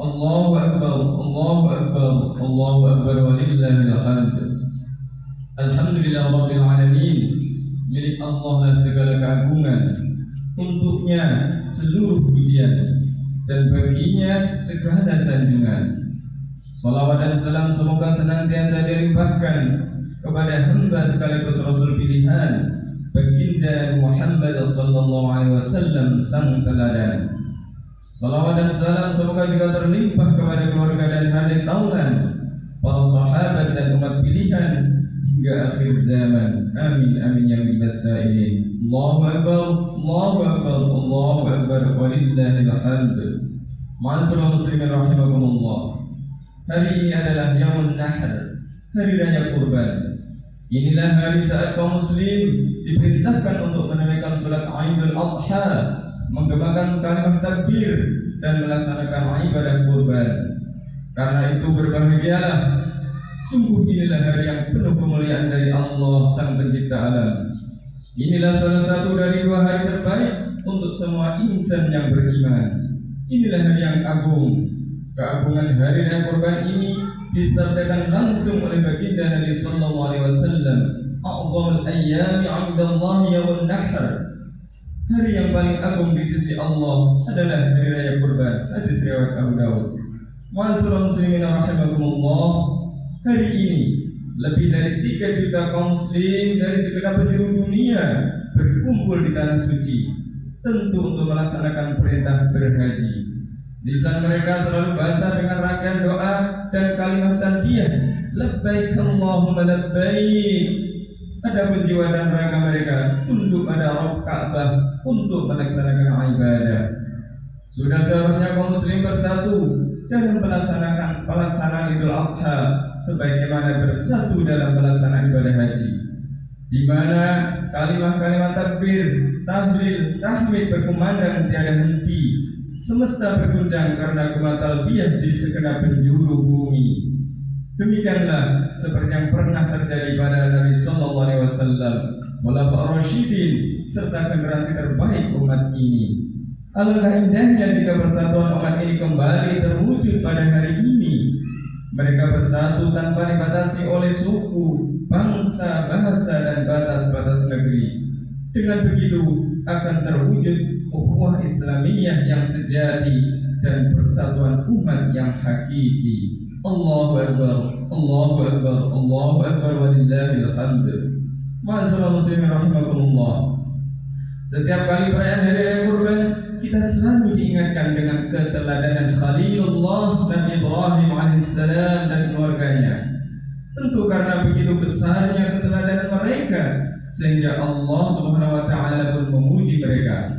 Allahu Akbar, Allahu Akbar, Allahu Akbar walillahil hamd. Alhamdulillah Rabbil Alamin. Milik Allah lah segala keagungan, untuknya seluruh pujian, dan baginya segala sanjungan. Salawat dan salam semoga senantiasa dilimpahkan kepada hamba sekaligus Rasul pilihan, baginda Muhammad sallallahu alaihi wasallam sang teladan. Salawat dan salam semoga juga terlimpah kepada keluarga dan hadirin taulan, para sahabat dan umat pilihan hingga akhir zaman. Amin amin ya rabbal alamin. Allahu akbar, Allahu akbar, Allahu akbar walillahil hamd. Ma'asyiral muslimin rahimakumullah. Hari ini adalah Yaumul Nahr, hari raya kurban. Inilah hari saat kaum muslim diperintahkan untuk menunaikan salat Idul Adha, menggemakan kalimat takbir dan melaksanakan ibadah kurban. Karena itu berbahagialah. Sungguh inilah hari yang penuh kemuliaan dari Allah Sang Pencipta alam. Inilah salah satu dari dua hari terbaik untuk semua insan yang beriman. Inilah hari yang agung. Keagungan hari raya kurban ini disabdakan langsung oleh baginda Nabi sallallahu alaihi wasallam, "A'dhamul ayyami 'indallahi yaumul nahr." Hari yang paling agung di sisi Allah adalah hari raya kurban. Hadis riwayat Abu Dawud. Ma'asyiral muslimin rahimakumullah. Hari ini lebih dari 3 juta kaum muslim dari segenap penjuru dunia berkumpul di tanah suci, tentu untuk melaksanakan perintah berhaji. Lisan mereka selalu basah dengan rangkaian doa dan kalimat talbiyah, labbaik Allahumma labbaik. Adapun jiwa dan raga mereka tunduk pada Rabb Ka'bah untuk melaksanakan ibadah. Sudah seharusnya kaum muslim bersatu dalam pelaksanaan Idul Adha sebagaimana bersatu dalam pelaksanaan ibadah haji, di mana kalimat-kalimat takbir, tahlil, tahmid berkumandang tiada henti. Semesta berguncang karena gema talbiyah di segenap penjuru bumi. Demikianlah seperti yang pernah terjadi pada Nabi sallallahu alaihi wasallam, Khulafaur Rasyidin serta generasi terbaik umat ini. Alangkah indahnya jika persatuan umat ini kembali terwujud pada hari ini. Mereka bersatu tanpa dibatasi oleh suku, bangsa, bahasa dan batas-batas negeri. Dengan begitu akan terwujud ukhuwah Islamiyah yang sejati dan persatuan umat yang hakiki. Allahu Akbar, Allahu Akbar, Allahu Akbar walillahil hamd. Ma'asyiral muslimin rahimakumullah. Setiap kali perayaan hari raya kurban, kita selalu diingatkan dengan keteladanan Khalilullah Nabi Ibrahim alaihissalam dan keluarganya. Tentu karena begitu besarnya keteladanan mereka, sehingga Allah Subhanahu wa taala pun memuji mereka.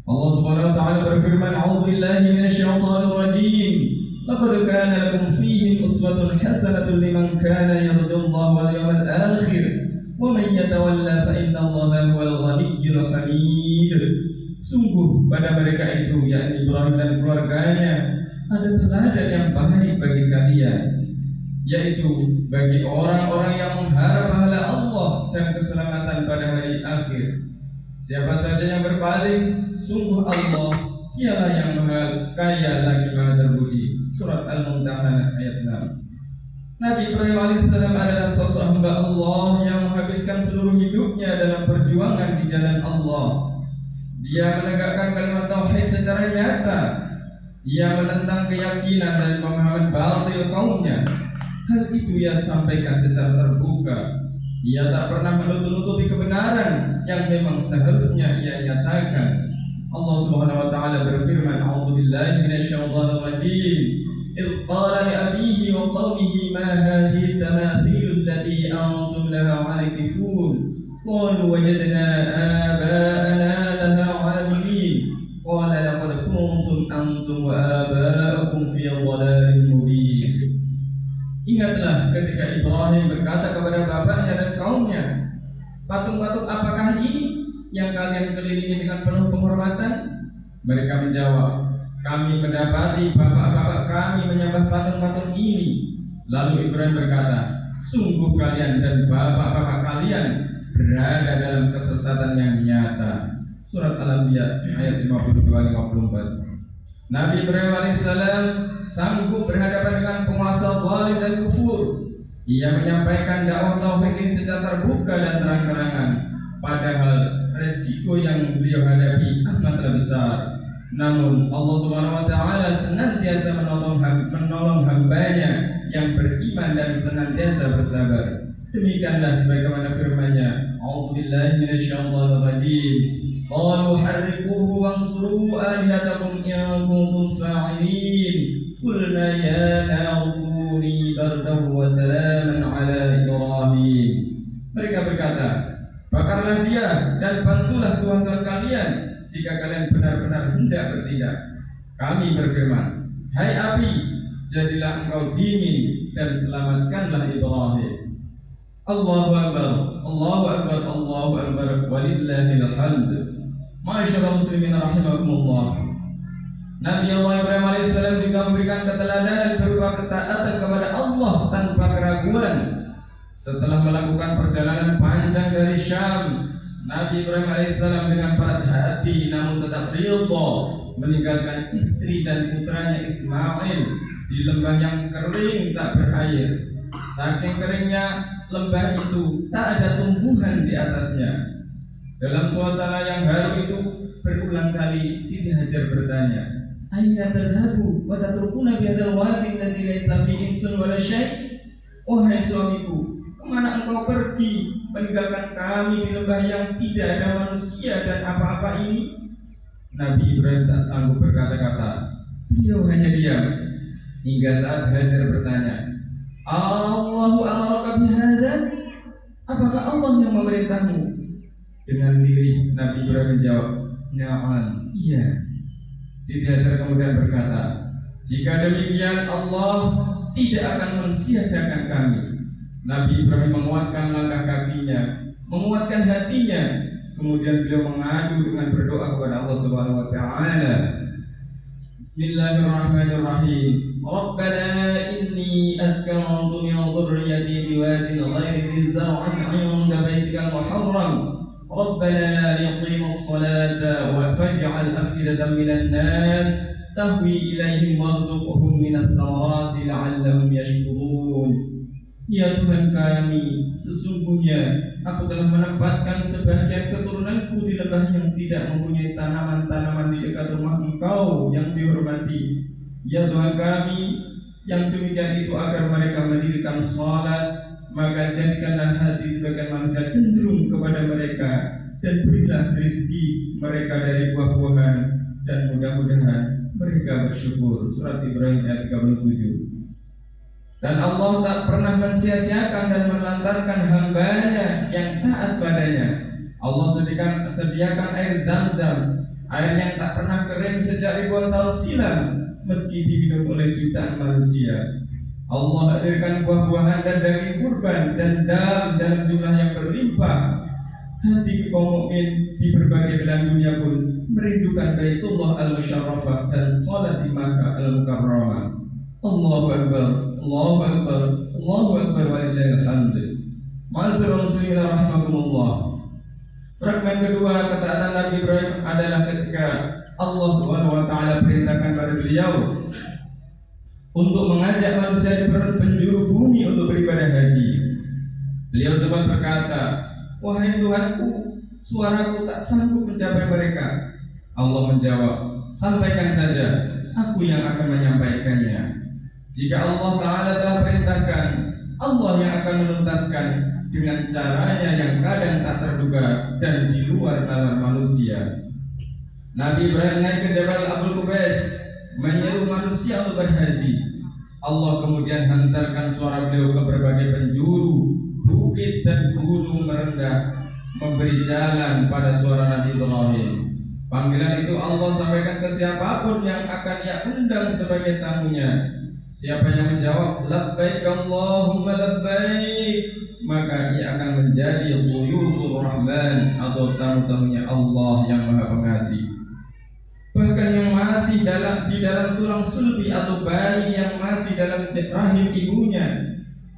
Allah Subhanahu wa taala berfirman, "A'udzubillahi minasyaitonir rajim. Laqad kana lakum fihim uswatun hasanatun liman kana yarjullaha wal yawmal akhir, wa man yatawalla fa innallaha huwal ghaniyyul hamid." Sungguh pada mereka itu, yakni Ibrahim dan keluarganya, ada teladan yang baik bagi kalian, yaitu bagi orang-orang yang mengharap pahala Allah dan keselamatan pada hari akhir. Siapa saja yang berpaling, sungguh Allah dialah yang maha kaya lagi maha terpuji. Surat Al-Mumtahanah ayat 6. Nabi Ibrahim alaihissalam adalah sosok hamba Allah yang menghabiskan seluruh hidupnya dalam perjuangan di jalan Allah. Dia menegakkan kalimat tauhid secara nyata. Dia menentang keyakinan dan pemahaman batil kaumnya. Hal itu ia sampaikan secara terbuka. Ia tak pernah menutup-nutupi kebenaran yang memang seharusnya ia nyatakan. Allah Subhanahu wa taala berfirman, "A'udzubillahi minasyaitonir rajim. Idz qala li abihi wa qaumihi ma hadhihi tamathilul lati antum laha 'akifun. Qalu wajadna aba'ana laha 'abidin. Qala laqad kuntum antum wa aba'ukum fi dhalalin mubin." Ingatlah ketika Ibrahim berkata kepada bapaknya dan kaumnya, "Patung-patung apakah ini yang kalian kelilingi dengan penuh penghormatan?" Mereka menjawab, "Kami mendapati bapak-bapak kami menyembah patung-patung ini." Lalu Ibrahim berkata, "Sungguh kalian dan bapak-bapak kalian berada dalam kesesatan yang nyata." Surat Al-Anbiya ayat 52-54. Nabi Ibrahim alaihissalam sanggup berhadapan dengan penguasa zalim dan kufur. Ia menyampaikan dakwah tauhid ini secara terbuka dan terang-terangan, padahal resiko yang beliau hadapi amatlah besar. Namun Allah Subhanahu wa taala senantiasa menolong hambanya yang beriman dan senantiasa bersabar. Demikianlah sebagaimana firman-Nya, A'udzubillahi minasyaitonir rajim. Qalu harriquhu wansuru alihatakum in kuntum fa'ilin. Qulna ya naru kuni bardan wa salaman ala Ibrahim. Mereka berkata, bakarlah dia dan bantulah Tuhan kalian jika kalian benar-benar hendak bertindak. Kami berfirman, hai api, jadilah engkau dingin dan selamatkanlah Ibrahim. Allahu Akbar, Allahu Akbar, Allahu Akbar, walillahil hamd. Ma'asyiral muslimin rahimakumullah. Nabi Allah Ibrahim alaihissalam juga memberikan keteladanan berupa ketaatan kepada Allah tanpa keraguan. Setelah melakukan perjalanan panjang dari Syam, Nabi Ibrahim alaihissalam dengan berat hati namun tetap ridha meninggalkan istri dan putranya Ismail di lembah yang kering tak berair. Saking keringnya lembah itu tak ada tumbuhan di atasnya. Dalam suasana yang haru itu berulang kali Siti Hajar bertanya, aina tadhabu wa tatrukuna bi hadzal wadi alladhi laysa fihi insun wala syai'? Wahai suamiku, kemana engkau pergi meninggalkan kami di lembah yang tidak ada manusia dan apa-apa ini? Nabi Ibrahim tak sanggup berkata-kata. Beliau hanya diam hingga saat Hajar bertanya, Allahu amaraka bihadza? Apakah Allah yang memerintahmu? Dengan lirih Nabi Ibrahim menjawab, na'am, iya. Siti Hajar kemudian berkata, jika demikian Allah tidak akan mensia-siakan kami. Nabi Ibrahim menguatkan langkah kakinya, menguatkan hatinya. Kemudian beliau mengadu dengan berdoa kepada Allah Subhanahu wa taala. Bismillahirrahmanirrahim. Rabbana inni askantu min dhurriyyati biwadin ghairi dhi zar'in 'inda baitikal muharram. Rabbana liqimus salata waj'al afidatan minan nas tahwi ilaihim warzuqhum minas thamarati la'allahum yashkurun. Ya Tuhan kami, sesungguhnya aku telah menempatkan sebagian keturunanku di lembah yang tidak mempunyai tanaman-tanaman di dekat rumah Engkau yang dihormati. Ya Tuhan kami, yang demikian itu agar mereka mendirikan salat, maka jadikanlah hati sebagian manusia cenderung kepada mereka dan berilah rezeki mereka dari buah-buahan dan mudah-mudahan mereka bersyukur. Surat Ibrahim ayat 37. Dan Allah tak pernah mensia-siakan dan melantarkan hambanya yang taat padanya. Allah sediakan air Zam-Zam, air yang tak pernah kering sejak ribuan tahun silam, meski diminum oleh jutaan manusia. Allah hadirkan buah-buahan dan daging kurban dan dam dalam jumlah yang berlimpah. Hati kaum mukmin di berbagai belahan dunia pun merindukan Baitullah al-Musyarrafah dan salat di Makkah al-Mukarramah. Allahu Akbar, Allahu Akbar, Allahu Akbar, walillahil hamd. Ma'asyiral muslimin rahimakumullah. Fragmen kedua ketaatan Nabi Ibrahim adalah ketika Allah Subhanahu wa taala perintahkan pada beliau untuk mengajak manusia di penjuru bumi untuk beribadah haji. Beliau sempat berkata, wahai Tuhanku, suaraku tak sanggup mencapai mereka. Allah menjawab, sampaikan saja, aku yang akan menyampaikannya. Jika Allah Ta'ala telah perintahkan, Allah yang akan menuntaskan dengan caranya yang kadang tak terduga dan di luar nalar manusia. Nabi Ibrahim naik ke Jabal Abul Qubais menyeru manusia untuk berhaji. Allah kemudian hantarkan suara beliau ke berbagai penjuru, bukit dan gunung merendah, memberi jalan pada suara Nabi Ibrahim. Panggilan itu Allah sampaikan ke siapapun yang akan ia undang sebagai tamunya. Siapa yang menjawab labbaik Allahumma labbaik, maka ia akan menjadi dhuyufur rahman atau tamu-tamunya Allah yang Maha Pengasih. Bahkan yang masih di dalam tulang sulbi atau bayi yang masih dalam rahim ibunya,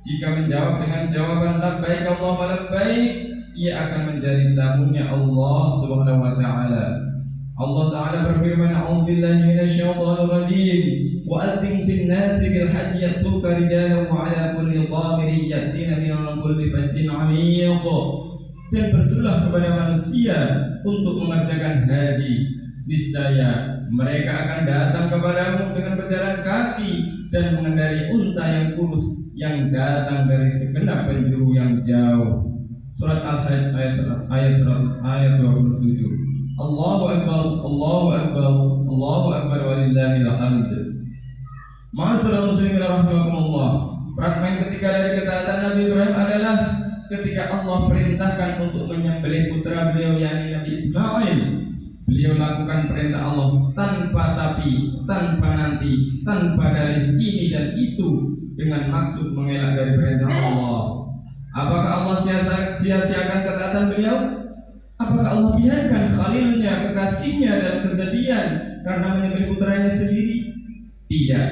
jika menjawab dengan jawaban labbaik Allahumma labbaik, ia akan menjadi tamunya Allah Subhanahu wa taala. Allah Ta'ala berfirman, A'udzubillahi minasyaitonir rajim. Wa adzim fin nasi bil hajji yatuka rijalan wa ala kulli dhamirin yatina min kulli fajjin 'amiq. Dan berserulah kepada manusia untuk mengerjakan haji. Niscaya mereka akan datang kepadamu dengan berjalan kaki dan mengendari unta yang kurus yang datang dari segenap penjuru yang jauh. Surat Al-Hajj ayat 27. Allahu Akbar, Allahu Akbar, Allahu Akbar walillahil hamd. Ma'asyiral muslimin rahimakumullah. Fragmen ketiga dari ketaatan Nabi Ibrahim adalah ketika Allah perintahkan untuk menyembelih putra beliau yakni Nabi Ismail. Beliau lakukan perintah Allah tanpa tapi, tanpa nanti, tanpa dalil ini dan itu dengan maksud mengelak dari perintah Allah. Apakah Allah sia-siakan ketaatan beliau? Apakah Allah biarkan Khalilnya, kekasihnya dan kesedihan karena menyembelih putranya sendiri? Tidak.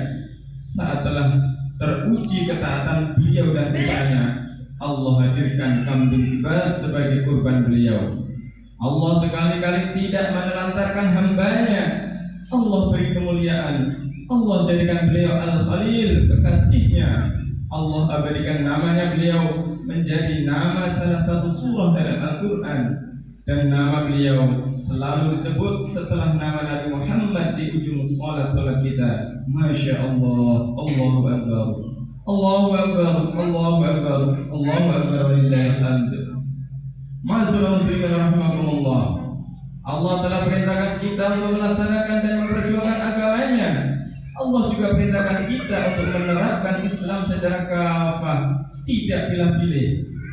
Saat telah teruji ketaatan beliau dan putranya, Allah hadirkan kambing kebas sebagai kurban beliau. Allah sekali-kali tidak menelantarkan hambanya. Allah beri kemuliaan. Allah jadikan beliau Al-Khalil, kekasihnya. Allah abadikan namanya beliau menjadi nama salah satu surah dalam Al-Quran. Dan nama beliau selalu disebut setelah nama Nabi Muhammad di ujung salat kita. Masya Allah, Allahu Akbar, Allahu Akbar, Allahu Akbar, Allahu Akbar walillahil hamd. Ma'asyiral muslimin rahimakumullah. Allah telah perintahkan kita untuk melaksanakan dan memperjuangkan agamanya. Allah juga perintahkan kita untuk menerapkan Islam secara kafah, tidak pilih-pilih.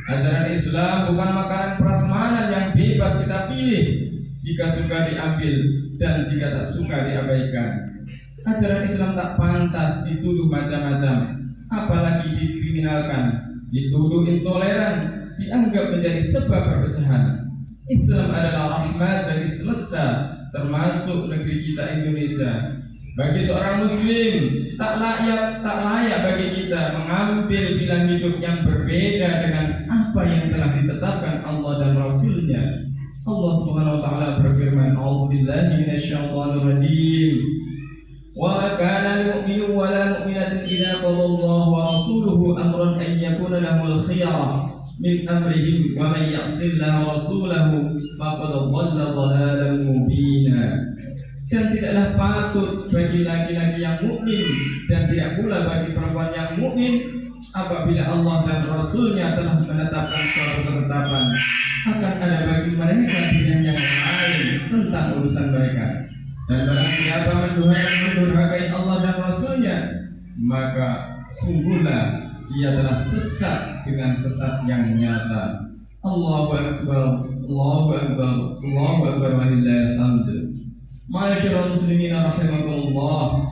Ajaran Islam bukan makanan prasmanan yang bebas kita pilih, jika suka diambil dan jika tak suka diabaikan. Ajaran Islam tak pantas dituduh macam-macam, apalagi dikriminalkan, dituduh intoleran, dianggap menjadi sebab perpecahan. Islam adalah rahmat bagi semesta, termasuk negeri kita Indonesia. Bagi seorang muslim tak layak bagi kita mengambil pilihan hidup yang berbeda dengan apa yang telah ditetapkan Allah dan Rasulnya. Allah Subhanahu wa taala berfirman, A'udzubillahi minasyaitonir rajim. Wa ma kana lil mu'minin wa la mu'minatin idza qada Allahu wa rasuluhu amran an yakuna lahumul khiyarah min amrihim wa man ya'sillaha wa rasulahu faqad dhalla dhalalan mubina. Dan tidaklah patut bagi laki-laki yang mukmin dan tidak pula bagi perempuan yang mukmin apabila Allah dan Rasulnya telah menetapkan suatu ketetapan, akan ada bagi mereka pilihan yang lain tentang urusan mereka. Dan barang siapa mendurhakai Allah dan Rasulnya, maka sungguhlah ia telah sesat dengan sesat yang nyata. Allahu Akbar, Allahu Akbar, Allahu Akbar walillahil hamd. Ma'asyiral muslimin rahimakumullah.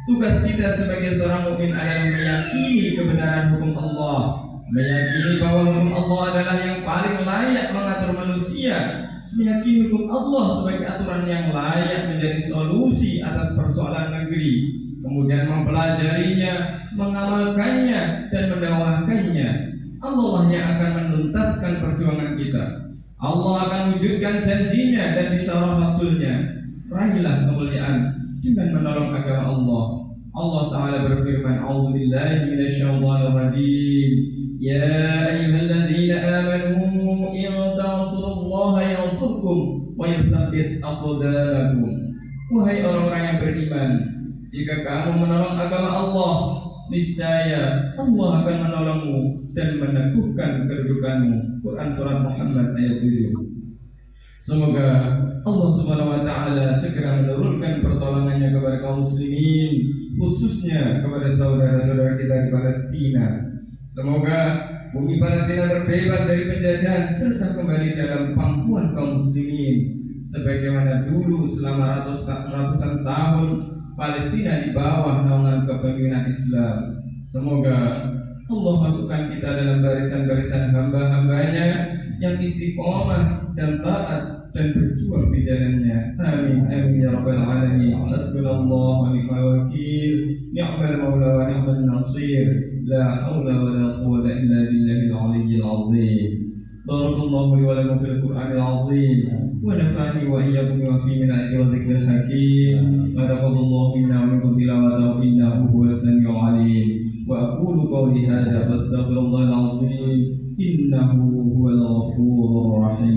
Tugas kita sebagai seorang mukmin adalah meyakini kebenaran hukum Allah, meyakini bahwa hukum Allah adalah yang paling layak mengatur manusia, meyakini hukum Allah sebagai aturan yang layak menjadi solusi atas persoalan negeri, kemudian mempelajarinya, mengamalkannya dan mendakwahkannya. Allah lah yang akan menuntaskan perjuangan kita. Allah akan wujudkan janjinya dan bisyarah Rasulnya. Raihlah kemuliaan dengan menolong agama Allah. Allah Ta'ala berfirman, A'udzubillahi minasyaitonir rajim. Ya ayyuhalladzina amanu in tansurullaha yansurkum wa yuthabbit aqdamakum. Wahai orang-orang yang beriman, jika kamu menolong agama Allah, niscaya Allah akan menolongmu dan meneguhkan kedudukanmu. Quran surat Muhammad ayat 7. Semoga Allah Subhanahu wa taala segera menurunkan pertolongannya kepada kaum muslimin, khususnya kepada saudara-saudara kita di Palestina. Semoga bumi Palestina terbebas dari penjajahan serta kembali dalam pangkuan kaum muslimin sebagaimana dulu selama ratusan tahun Palestina di bawah naungan kepemimpinan Islam. Semoga Allah masukkan kita dalam barisan-barisan hamba-hambanya yang istiqomah dan taat dan berjuang di jalannya. Amin amin ya rabbal alamin. Hasbunallahu wa ni'mal wakil, ni'mal maula wa ni'mal nasir. La haula wa la quwwata illa billahil aliyyil azim. بارك الله لي ولكم في القرآن العظيم ونفعني وإياكم بما فيه من الآيات والذكر الحكيم وتقبل الله منا ومنكم تلاوته إنه هو السميع العليم وأقول قولي هذا فاستغفر الله العظيم إنه هو الغفور الرحيم